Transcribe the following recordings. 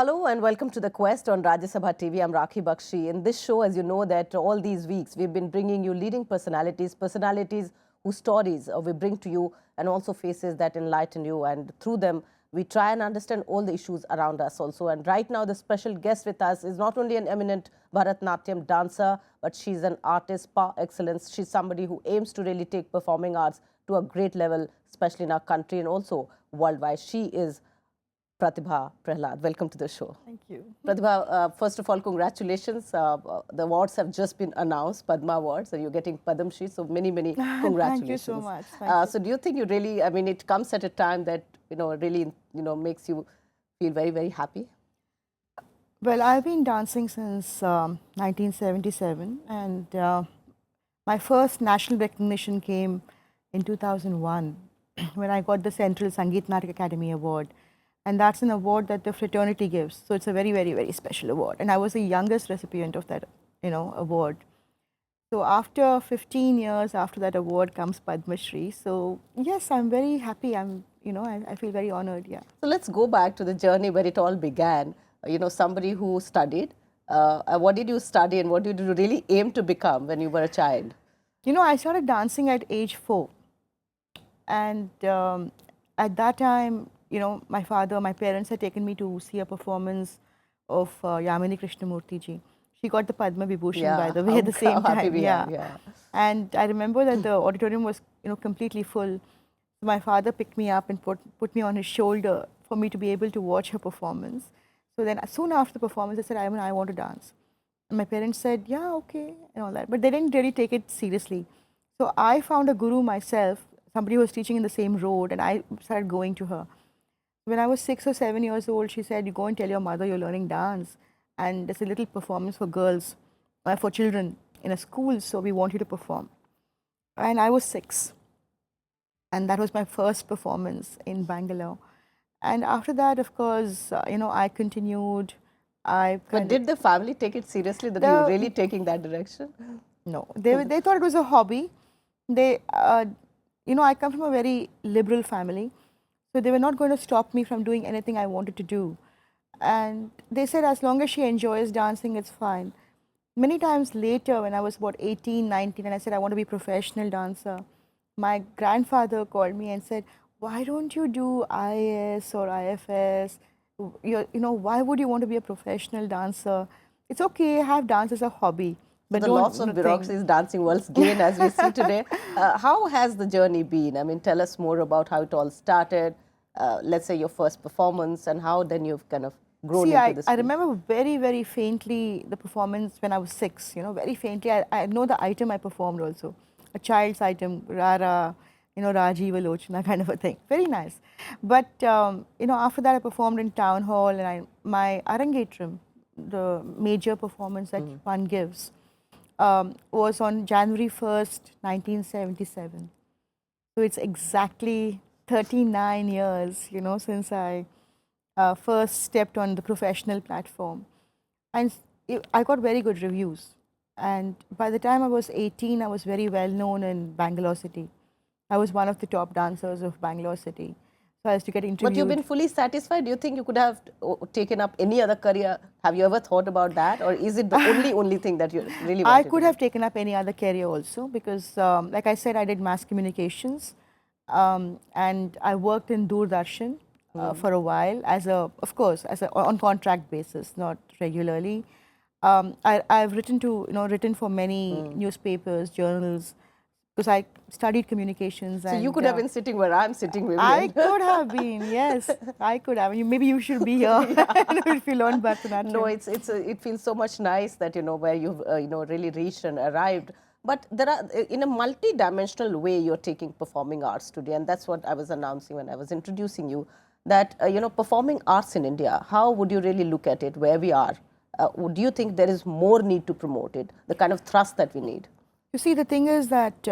Hello and welcome to The Quest on Rajya Sabha TV. I'm Rakhee Bakshee. In this show, as you know, that all these weeks we've been bringing you leading personalities whose stories we bring to you, and also faces that enlighten you. And through them, we try and understand all the issues around us also. And right now, the special guest with us is not only an eminent Bharatanatyam dancer, but she's an artist par excellence. She's somebody who aims to really take performing arts to a great level, especially in our country and also worldwide. She is Prathibha Prahlad. Welcome to the show. Thank you. Prathibha, first of all, congratulations. The awards have just been announced, Padma Awards, and you're getting Padam Shri, so many, many congratulations. Thank you so much. Thank you. So do you think you really, I mean, it comes at a time that, really, makes you feel very, very happy? Well, I've been dancing since 1977, and my first national recognition came in 2001 when I got the Central Sangeet Natak Academy Award. And that's an award that the fraternity gives. So it's a very, very, very special award. And I was the youngest recipient of that, award. So after 15 years after that award comes Padma Shri. So yes, I'm very happy. I feel very honored, yeah. So let's go back to the journey where it all began. Somebody who studied. What did you study and what did you really aim to become when you were a child? I started dancing at age 4. And at that time, my parents had taken me to see a performance of Yamini Krishnamurti ji. She got the Padma Vibhushan, by the way, at the same time. Yeah. And I remember that the auditorium was, completely full. My father picked me up and put me on his shoulder for me to be able to watch her performance. So then soon after the performance, I said, I want to dance. And my parents said, yeah, okay, and all that. But they didn't really take it seriously. So I found a guru myself, somebody who was teaching in the same road, and I started going to her. When I was 6 or 7 years old, she said, you go and tell your mother you're learning dance. And there's a little performance for girls, for children in a school, so we want you to perform. And I was 6. And that was my first performance in Bangalore. And after that, of course, I continued. But did the family take it seriously that you were really taking that direction? No, they thought it was a hobby. I come from a very liberal family. So they were not going to stop me from doing anything I wanted to do. And they said, as long as she enjoys dancing, it's fine. Many times later, when I was about 18, 19, and I said, I want to be a professional dancer, my grandfather called me and said, why don't you do IAS or IFS? Why would you want to be a professional dancer? It's okay, have dance as a hobby. But the lots of bureaucracies dancing world's gain, as we see today. How has the journey been? I mean, tell us more about how it all started. Let's say your first performance and how then you've kind of grown into this. I remember very, very faintly the performance when I was 6, very faintly. I know the item I performed also. A child's item, Rara, Rajiva Lochana kind of a thing. Very nice. But, after that I performed in town hall, and my Arangetram, the major performance that one gives, was on January 1st, 1977. So it's exactly 39 years, since I first stepped on the professional platform. And I got very good reviews. And by the time I was 18, I was very well known in Bangalore city. I was one of the top dancers of Bangalore city. So I used to get interviewed. But you've been fully satisfied? Do you think you could have taken up any other career? Have you ever thought about that? Or is it the only thing that you really wanted I could have taken up any other career also because, like I said, I did mass communications. And I worked in Doordarshan for a while, on contract basis, not regularly. I've written for many newspapers, journals, because I studied communications. So you could have been sitting where I'm sitting, maybe. I could have been, yes. I could have. Maybe you should be here if you learn Bharatanatyam. No, it feels so much nice that, where you've, really reached and arrived. But there are, in a multi-dimensional way, you're taking performing arts today. And that's what I was announcing when I was introducing you, that, performing arts in India, how would you really look at it, where we are? Do you think there is more need to promote it, the kind of thrust that we need? You see, the thing is that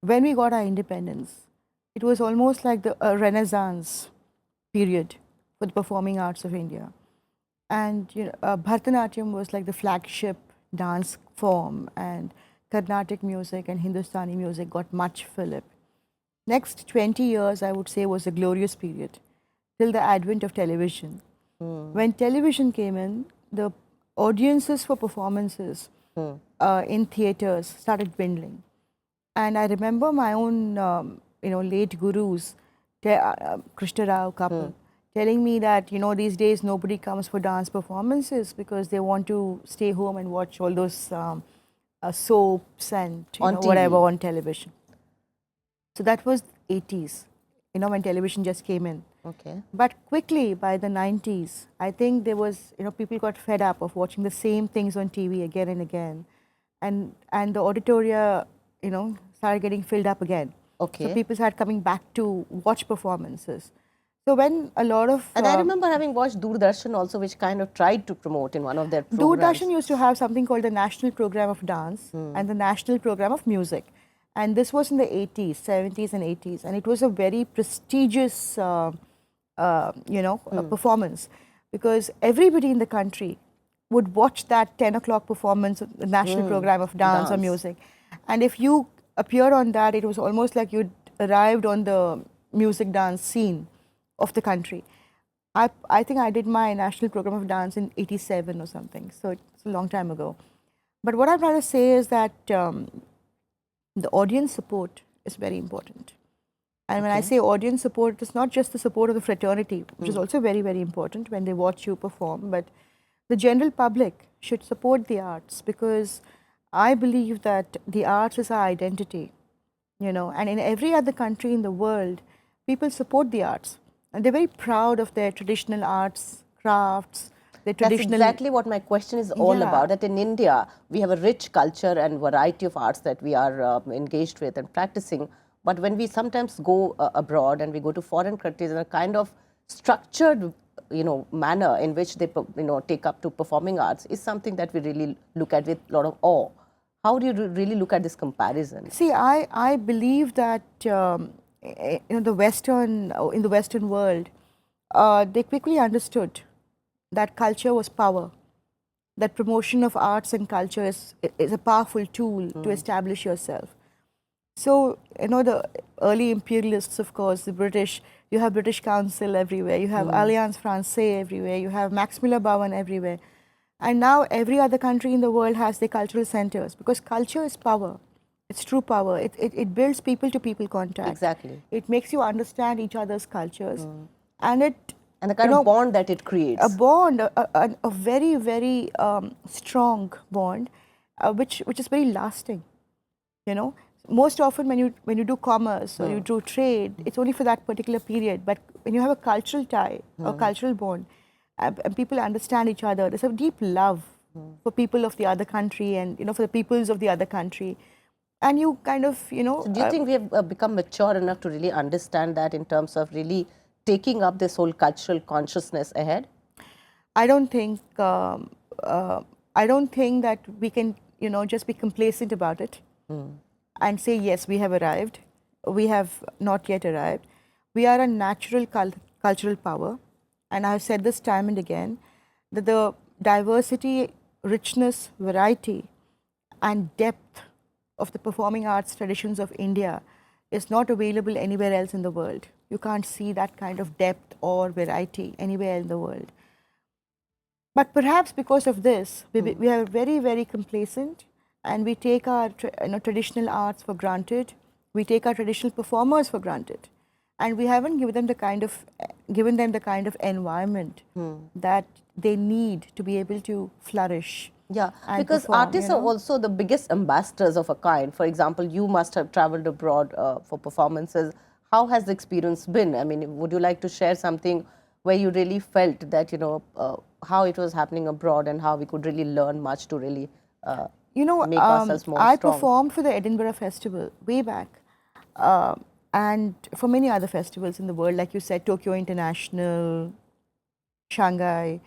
when we got our independence, it was almost like the Renaissance period for the performing arts of India. And Bharatanatyam was like the flagship dance form, and Carnatic music and Hindustani music got much fillip. Next 20 years, I would say, was a glorious period till the advent of television. When television came in, the audiences for performances in theatres started dwindling. And I remember my own, late gurus, Krishna Rao Kapil, telling me that, these days nobody comes for dance performances because they want to stay home and watch all those soaps and On whatever TV. on television. So that was 80s, when television just came in. Okay. But quickly, by the 90s, I think there was, people got fed up of watching the same things on TV again and again. And the auditoria, started getting filled up again. So Okay. people started coming back to watch performances. So when a lot of... And I remember having watched Doordarshan also, which kind of tried to promote in one of their programs. Doordarshan used to have something called the National Program of Dance and the National Program of Music. And this was in the 80s, 70s and 80s. And it was a very prestigious, performance. Because everybody in the country would watch that 10 o'clock performance of the National Program of Dance or Music. And if you appeared on that, it was almost like you'd arrived on the music dance scene of the country. I think I did my National Program of Dance in 87 or something, so it's a long time ago. But what I'm trying to say is that the audience support is very important. And when I say audience support, it's not just the support of the fraternity, which is also very, very important when they watch you perform, but the general public should support the arts, because I believe that the arts is our identity, and in every other country in the world, people support the arts. And they're very proud of their traditional arts, crafts, their traditional... That's exactly what my question is all about, that in India, we have a rich culture and variety of arts that we are engaged with and practicing. But when we sometimes go abroad and we go to foreign countries in a kind of structured, manner in which they, take up to performing arts is something that we really look at with a lot of awe. How do you really look at this comparison? See, I believe that in the Western world, they quickly understood that culture was power, that promotion of arts and culture is a powerful tool to establish yourself. So, the early imperialists, of course, the British, you have British Council everywhere, you have Alliance Francaise everywhere, you have Max Muller Bhavan everywhere. And now every other country in the world has their cultural centers, because culture is power. It's true power. It builds people-to-people contact. Exactly. It makes you understand each other's cultures. And the kind of bond that it creates. A bond, a very, very strong bond, which is very lasting, Most often when you do commerce or you do trade, it's only for that particular period. But when you have a cultural tie or cultural bond, and people understand each other, there's a deep love for people of the other country and, for the peoples of the other country. And you kind of, So do you think we have become mature enough to really understand that in terms of really taking up this whole cultural consciousness ahead? I don't think that we can, just be complacent about it and say, yes, we have arrived. We have not yet arrived. We are a natural cultural power. And I've said this time and again, that the diversity, richness, variety, and depth of the performing arts traditions of India is not available anywhere else in the world. You can't see that kind of depth or variety anywhere in the world. But perhaps because of this, we are very, very complacent, and we take our traditional arts for granted. We take our traditional performers for granted. And we haven't given them the kind of environment that they need to be able to flourish. Yeah, because artists are also the biggest ambassadors of a kind. For example, you must have traveled abroad for performances. How has the experience been? I mean, would you like to share something where you really felt that, how it was happening abroad and how we could really learn much to really make ourselves more strong? I performed for the Edinburgh Festival way back. And for many other festivals in the world, like you said, Tokyo International, Shanghai,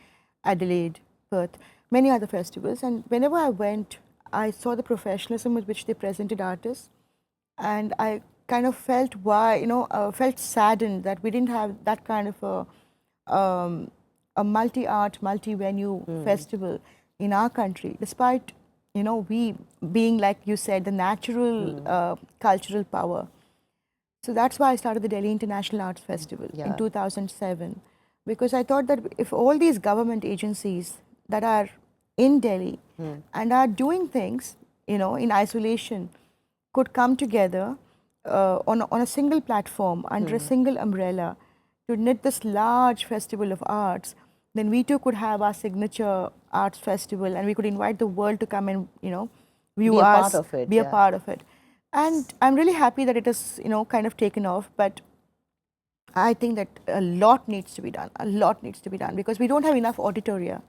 Adelaide, Perth, many other festivals. And whenever I went, I saw the professionalism with which they presented artists. And I kind of felt felt saddened that we didn't have that kind of a multi-art, multi-venue festival in our country, despite, we being, like you said, the natural cultural power. So that's why I started the Delhi International Arts Festival in 2007, because I thought that if all these government agencies that are in Delhi and are doing things, in isolation, could come together on a single platform under a single umbrella to knit this large festival of arts, then we too could have our signature arts festival, and we could invite the world to come and view Be a us, part of it, be a yeah. part of it. And I'm really happy that it has kind of taken off, but I think that a lot needs to be done. A lot needs to be done because we don't have enough auditoria.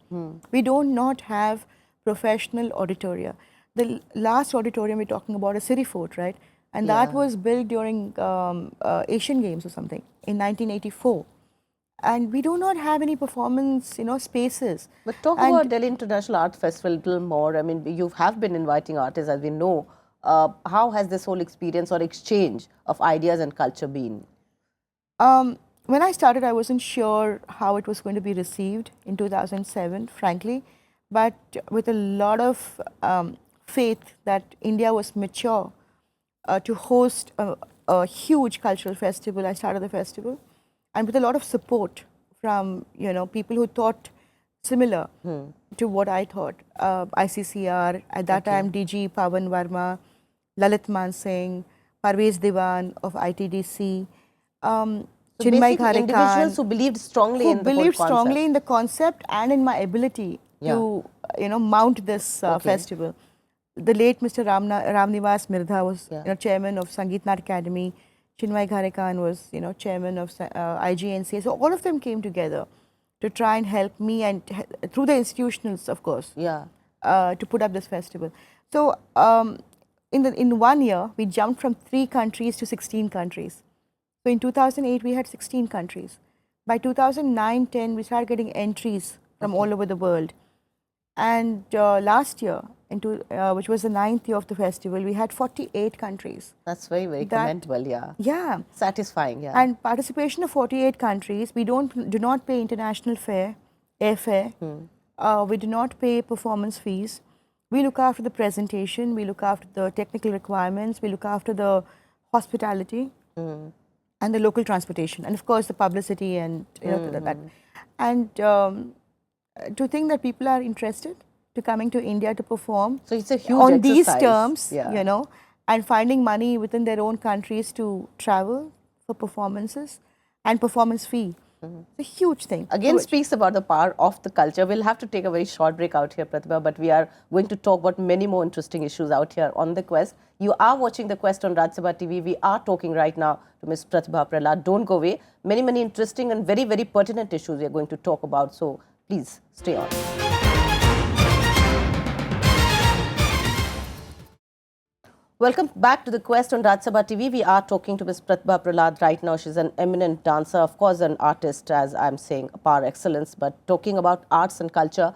We do not have professional auditoria. The last auditorium we're talking about is City Fort, right? And that Yeah. was built during Asian Games or something in 1984. And we do not have any performance, spaces. But talk And about Delhi International Art Festival a little more. I mean, you have been inviting artists, as we know. How has this whole experience or exchange of ideas and culture been? When I started, I wasn't sure how it was going to be received in 2007, frankly. But with a lot of faith that India was mature to host a huge cultural festival, I started the festival. And with a lot of support from, people who thought similar to what I thought. ICCR, at that time, DG Pawan Verma, Lalit Mansingh, Parvez Diwan of ITDC, So Chinmay basically, individuals who believed strongly who in the whole believed concept. strongly in the concept and in my ability to, mount this festival. The late Mr. Ramnivas Mirdha was, chairman of Sangeet Nat Academy. Chinmay Gharekan was, chairman of IGNCA. So all of them came together to try and help me, and through the institutionals, of course, to put up this festival. So in 1 year, we jumped from 3 countries to 16 countries. So in 2008, we had 16 countries. By 2009-10, we started getting entries from all over the world. And last year, which was the 9th year of the festival, we had 48 countries. That's very, very commendable, yeah. Yeah. Satisfying, yeah. And participation of 48 countries, we do not pay international fare, airfare. We do not pay performance fees. We look after the presentation, we look after the technical requirements, we look after the hospitality and the local transportation, and of course the publicity and that. And to think that people are interested to coming to India to perform, so it's a huge on exercise. These terms, Yeah. And finding money within their own countries to travel for performances and performance fee. It's a huge thing. Again, speaks about the power of the culture. We'll have to take a very short break out here, Prathibha, but we are going to talk about many more interesting issues out here on The Quest. You are watching The Quest on Rajya Sabha TV. We are talking right now to Ms. Prathibha Prahlad. Don't go away. Many, many interesting and very, very pertinent issues we are going to talk about. So please stay on. Welcome back to The Quest on Rajya Sabha TV. We are talking to Ms. Prathibha Prahlad right now. She's an eminent dancer, of course, an artist, as I'm saying, par excellence, but talking about arts and culture,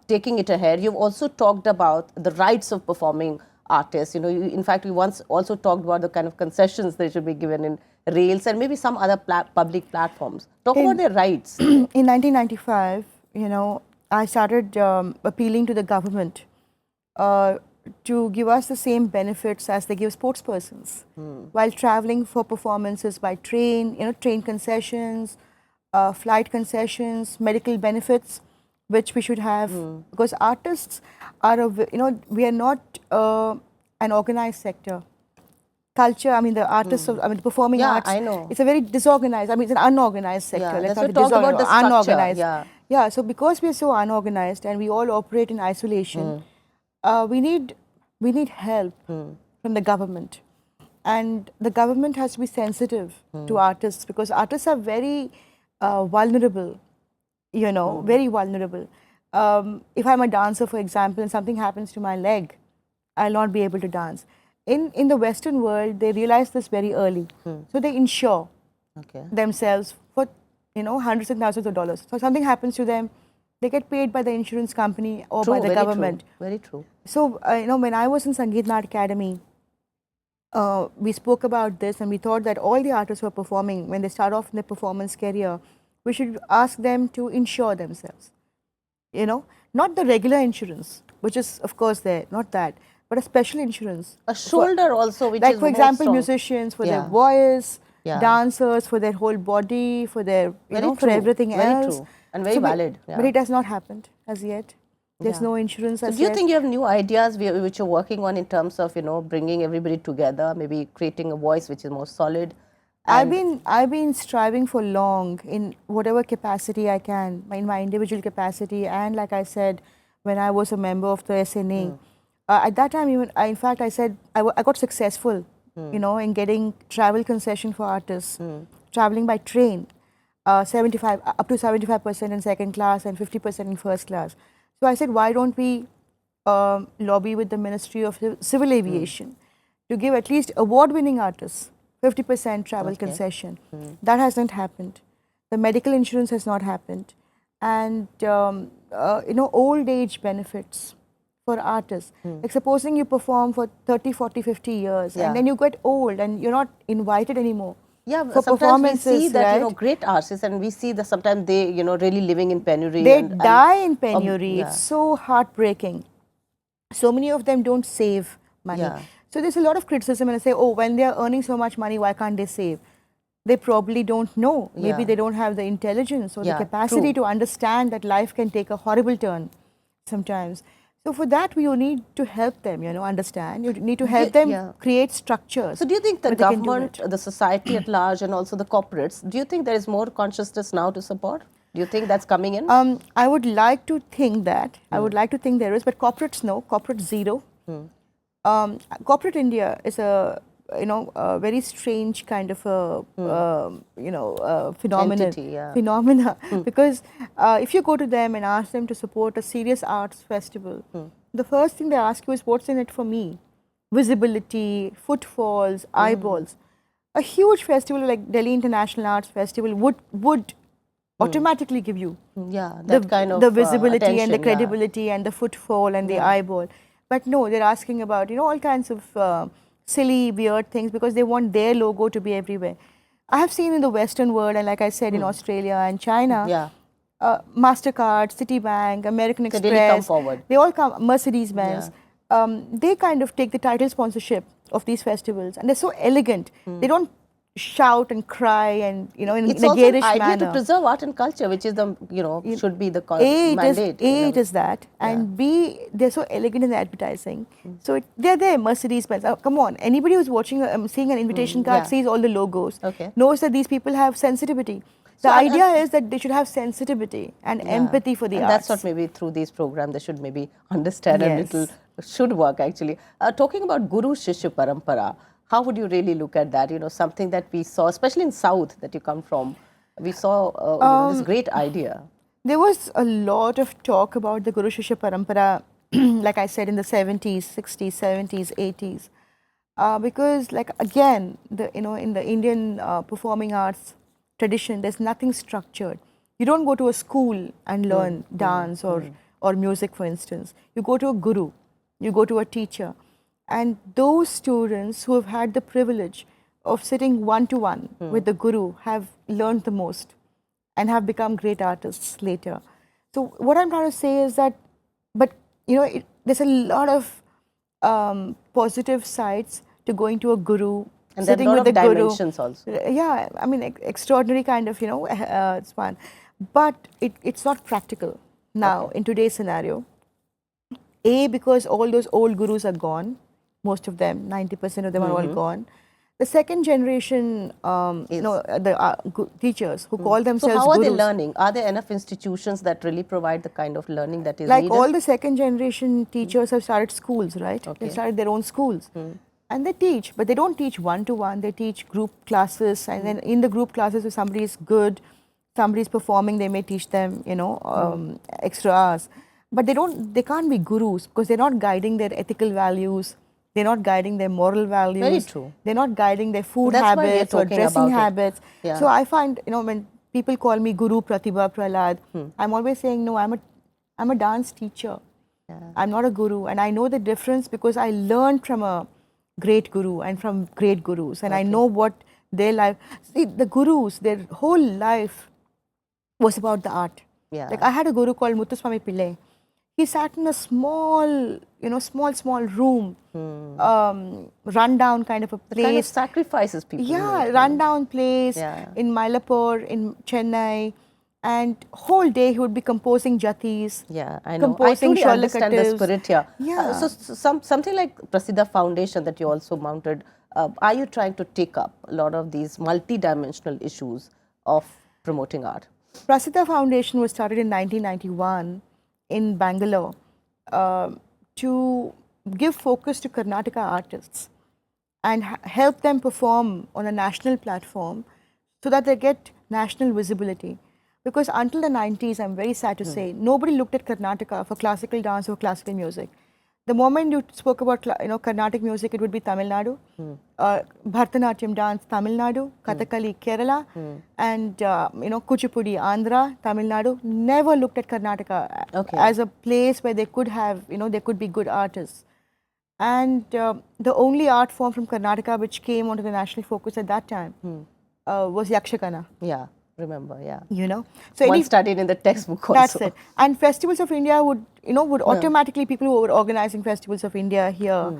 taking it ahead. You've also talked about the rights of performing artists. In fact, we once also talked about the kind of concessions they should be given in rails and maybe some other public platforms. Talk about their rights. In 1995, I started appealing to the government to give us the same benefits as they give sports persons while traveling for performances by train, train concessions, flight concessions, medical benefits, which we should have, because artists are, we are not an organized sector. Culture, I mean, the artists, the performing arts, I know. It's a very disorganized, it's an unorganized sector. Let's not talk about the structure. Unorganized. Yeah, so because we are so unorganized and we all operate in isolation, we need help from the government, and the government has to be sensitive to artists, because artists are very vulnerable, very vulnerable. If I'm a dancer, for example, and something happens to my leg, I'll not be able to dance. In the Western world, they realize this very early, so they insure themselves for hundreds and thousands of dollars. So something happens to them, they get paid by the insurance company or by the government. Very true. So, when I was in Sangeet Nat Academy, we spoke about this, and we thought that all the artists who are performing, when they start off in their performance career, we should ask them to insure themselves. Not the regular insurance, which is, of course, there, not that, but a special insurance. A shoulder also, which like, is for example, strong. musicians, for their voice, Yeah. dancers, for their whole body, for their, Very for true. everything Very else. true. And very valid. But it has not happened as yet. There's Yeah. no insurance So as do you yet. think you have new ideas which you're working on in terms of, bringing everybody together, maybe creating a voice which is more solid? I've been striving for long in whatever capacity I can, in my individual capacity, and like I said, when I was a member of the SNA, at that time even in fact I said I got successful, in getting travel concession for artists, traveling by train, 75 up to 75% in second class and 50% in first class. So I said, why don't we lobby with the Ministry of Civil Aviation to give at least award-winning artists 50% travel concession. That hasn't happened. The medical insurance has not happened. And, old age benefits for artists. Like supposing you perform for 30, 40, 50 years and then you get old and you're not invited anymore. Yeah, For sometimes we see performances, that, right? great artists, and we see that sometimes they, really living in penury. They die in penury. yeah. It's so heartbreaking. So many of them don't save money. Yeah. So there's a lot of criticism, and I say, oh, when they're earning so much money, why can't they save? They probably don't know. Maybe they don't have the intelligence or the capacity to understand that life can take a horrible turn sometimes. So for that, you need to help them, understand. You need to help them create structures. So do you think the government, the society at large, and also the corporates, do you think there is more consciousness now to support? Do you think that's coming in? I would like to think that. I would like to think there is, but corporates no, corporate zero. Corporate India is a very strange kind of a phenomenon. Entity, Phenomena because if you go to them and ask them to support a serious arts festival, the first thing they ask you is, what's in it for me? Visibility, footfalls, eyeballs. A huge festival like Delhi International Arts Festival would automatically give you that kind of the visibility and the attention, credibility and the footfall and the eyeball. But no, they're asking about all kinds of silly, weird things because they want their logo to be everywhere. I have seen in the Western world, and like I said, in Australia and China, MasterCard, Citibank, American Express, they really come forward. They all come, Mercedes-Benz. They kind of take the title sponsorship of these festivals, and they're so elegant. They don't shout and cry and in a garish manner. It's also an idea to preserve art and culture, which is the should be the mandate. It is that, and B, they're so elegant in the advertising. So they're there, Mercedes-Benz. Come on, anybody who's watching, seeing an invitation card, sees all the logos, knows that these people have sensitivity. The idea is that they should have sensitivity and empathy for the arts. That's what maybe through these programs they should maybe understand a little, should work actually. Talking about Guru Shishya Parampara, how would you really look at that? Something that we saw, especially in South that you come from, we saw this great idea. There was a lot of talk about the Guru Shishya Parampara, like I said, in the 70s, 60s, 70s, 80s. Because like again, in the Indian performing arts tradition, there's nothing structured. You don't go to a school and learn dance or music, for instance. You go to a guru, you go to a teacher. And those students who have had the privilege of sitting one-to-one with the guru have learned the most and have become great artists later. So what I'm trying to say is that, but there's a lot of positive sides to going to a guru, and sitting with the guru. Dimensions also. Yeah, I mean, extraordinary kind of, it's fun. But it's not practical now in today's scenario. A, because all those old gurus are gone. Most of them, 90% of them are all gone. The second generation, teachers who call themselves gurus. So how are they learning? Are there enough institutions that really provide the kind of learning that is like needed? All the second generation teachers have started schools, right? They started their own schools. And they teach, but they don't teach one-to-one. They teach group classes. And then in the group classes, if somebody is good, somebody is performing, they may teach them, extra hours. But they can't be gurus because they're not guiding their ethical values. They're not guiding their moral values. Very true. They're not guiding their food habits or dressing habits. So I find, when people call me Guru Prathibha Prahlad, I'm always saying, no, I'm a dance teacher. I'm not a guru. And I know the difference because I learned from a great guru and from great gurus. And I know what their life, see, the gurus, their whole life was about the art. Like I had a guru called Muthuswami Pillai. he sat in a small, small room, rundown kind of a The kind of place. sacrifices people Yeah, make. rundown place Yeah. in Mylapore, in Chennai. And whole day he would be composing jatis, Yeah, I know. I composing truly understand the sholakatives. spirit here. Yeah. Something like Prathibha Foundation that you also mounted, are you trying to take up a lot of these multi-dimensional issues of promoting art? Prathibha Foundation was started in 1991 in Bangalore to give focus to Karnataka artists and help them perform on a national platform so that they get national visibility. Because until the 90s, I'm very sad to say, nobody looked at Karnataka for classical dance or classical music. The moment you spoke about Carnatic music, it would be Tamil Nadu, Bharatanatyam dance, Tamil Nadu, Kathakali, Kerala, and Kuchipudi, Andhra, Tamil Nadu. Never looked at Karnataka as a place where they could have, they could be good artists. And the only art form from Karnataka which came onto the national focus at that time was Yakshagana. Yeah, remember, yeah. So one studied in the textbook also. That's it. And festivals of India would, would automatically, people who were organizing festivals of India here,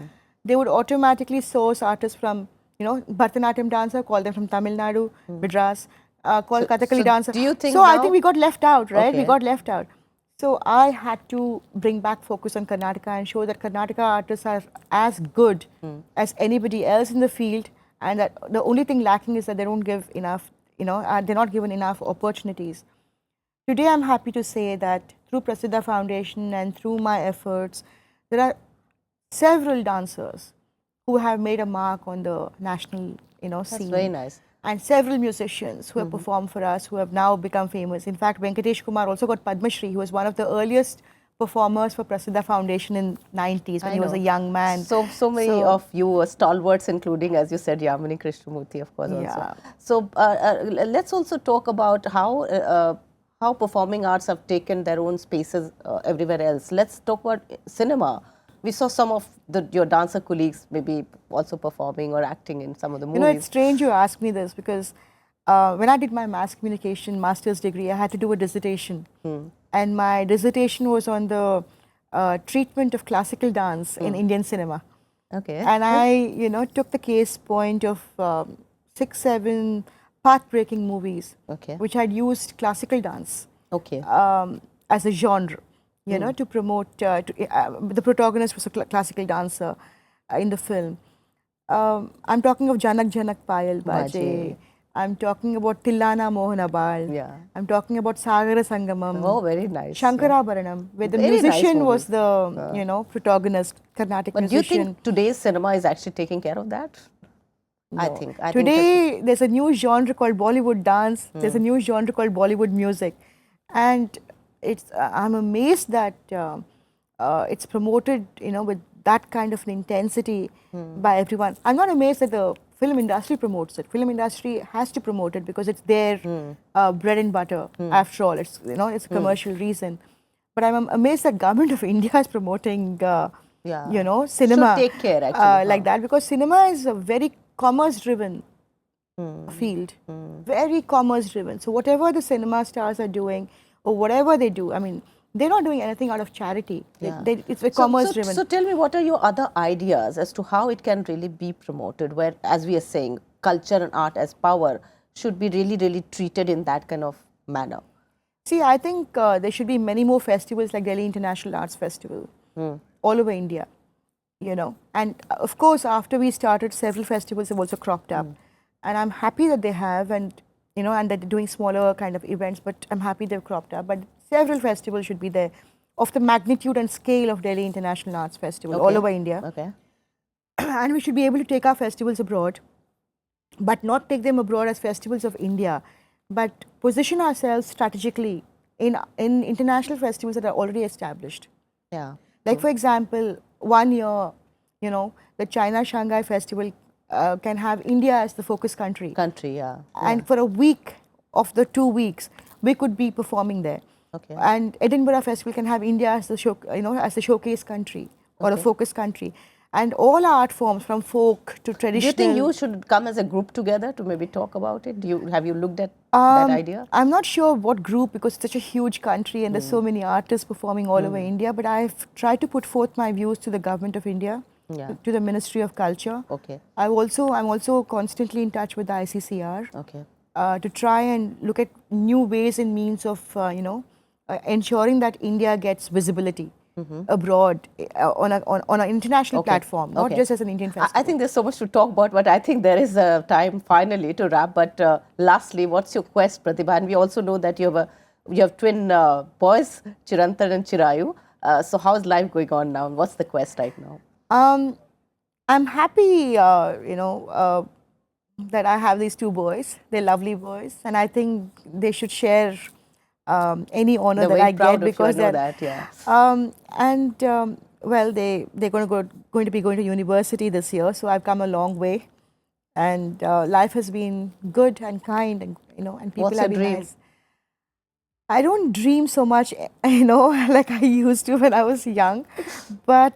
they would automatically source artists from, Bharatanatyam dancer, call them from Tamil Nadu, Madras, call Kathakali dancer. Do you think so I think we got left out, right? Okay. We got left out. So I had to bring back focus on Karnataka and show that Karnataka artists are as good as anybody else in the field, and that the only thing lacking is that they don't give enough, they're not given enough opportunities. Today, I'm happy to say that through Prathibha Foundation and through my efforts, there are several dancers who have made a mark on the national, scene. That's very nice. And several musicians who have performed for us, who have now become famous. In fact, Venkatesh Kumar also got Padma Shri. He was one of the earliest performers for Prathibha Foundation in 90s when he was a young man. So many of you were stalwarts, including, as you said, Yamini Krishnamurthy, of course, also. So let's also talk about how performing arts have taken their own spaces everywhere else. Let's talk about cinema. We saw some of your dancer colleagues maybe also performing or acting in some of the movies. It's strange you ask me this because when I did my mass communication master's degree, I had to do a dissertation. And my dissertation was on the treatment of classical dance in Indian cinema. Okay. And I, took the case point of 6, 7 path-breaking movies, which had used classical dance as a genre. To promote, the protagonist was a classical dancer in the film. I'm talking of Janak Janak Payal Baje. I'm talking about Tillana Mohanabal. Yeah. I'm talking about Sagara Sangamam. Oh, very nice. Shankarabaranam, where the musician was the, protagonist, Carnatic musician. But do you think today's cinema is actually taking care of that? No. I think today there's a new genre called Bollywood dance. There's a new genre called Bollywood music. And I'm amazed that it's promoted, with that kind of an intensity by everyone. I'm not amazed that the film industry promotes it. Film industry has to promote it because it's their bread and butter. After all, it's it's a commercial reason. But I'm amazed that Government of India is promoting cinema. Should take care actually like that, because cinema is a very commerce-driven field, very commerce-driven. So whatever the cinema stars are doing, or whatever they do, I mean, they're not doing anything out of charity. It's a commerce-driven. So tell me, what are your other ideas as to how it can really be promoted, where, as we are saying, culture and art as power should be really, really treated in that kind of manner? See, I think there should be many more festivals like Delhi International Arts Festival all over India, And of course, after we started, several festivals have also cropped up. And I'm happy that they have, and and that they're doing smaller kind of events, but I'm happy they've cropped up. But several festivals should be there of the magnitude and scale of Delhi International Arts Festival all over India. And we should be able to take our festivals abroad, but not take them abroad as festivals of India, but position ourselves strategically in international festivals that are already established. Yeah. Like, for example, one year, the China Shanghai Festival can have India as the focus country. And for a week of the 2 weeks, we could be performing there. And Edinburgh Festival can have India as the as the showcase country or a focus country. And all art forms, from folk to Do traditional. you think you should come as a group together to maybe talk about it? Have you looked at that idea? I'm not sure what group, because it's such a huge country and there's so many artists performing all over India, but I've tried to put forth my views to the government of India, Yeah. to the Ministry of Culture. Okay. I'm also constantly in touch with the ICCR Okay. to try and look at new ways and means of, ensuring that India gets visibility abroad on an international platform, not just as an Indian festival. I think there's so much to talk about, but I think there is a time finally to wrap. But lastly, what's your quest, Prathibha? And we also know that you have twin boys, Chirantan and Chirayu. So how's life going on now? What's the quest right now? I'm happy, that I have these two boys. They're lovely boys, and I think they should share any honor They're that very I proud get, of you, because I know they're that, yeah. well, they're going to be going to university this year, so I've come a long way, and life has been good and kind, and and people What's have your been dream? nice. I don't dream so much, like I used to when I was young, but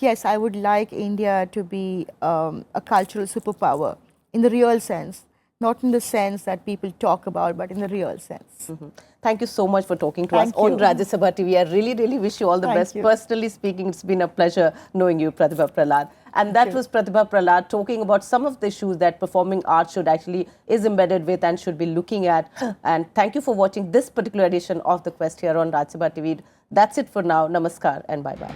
yes, I would like India to be a cultural superpower in the real sense, not in the sense that people talk about, but in the real sense. Thank you so much for talking to Thank us on you. Rajya Sabha TV. I really, really wish you all the Thank best. you. Personally speaking, it's been a pleasure knowing you, Prathibha Prahlad. And that was Prathibha Prahlad talking about some of the issues that performing arts is embedded with and should be looking at. And thank you for watching this particular edition of The Quest here on Rajya Sabha TV. That's it for now. Namaskar and bye-bye.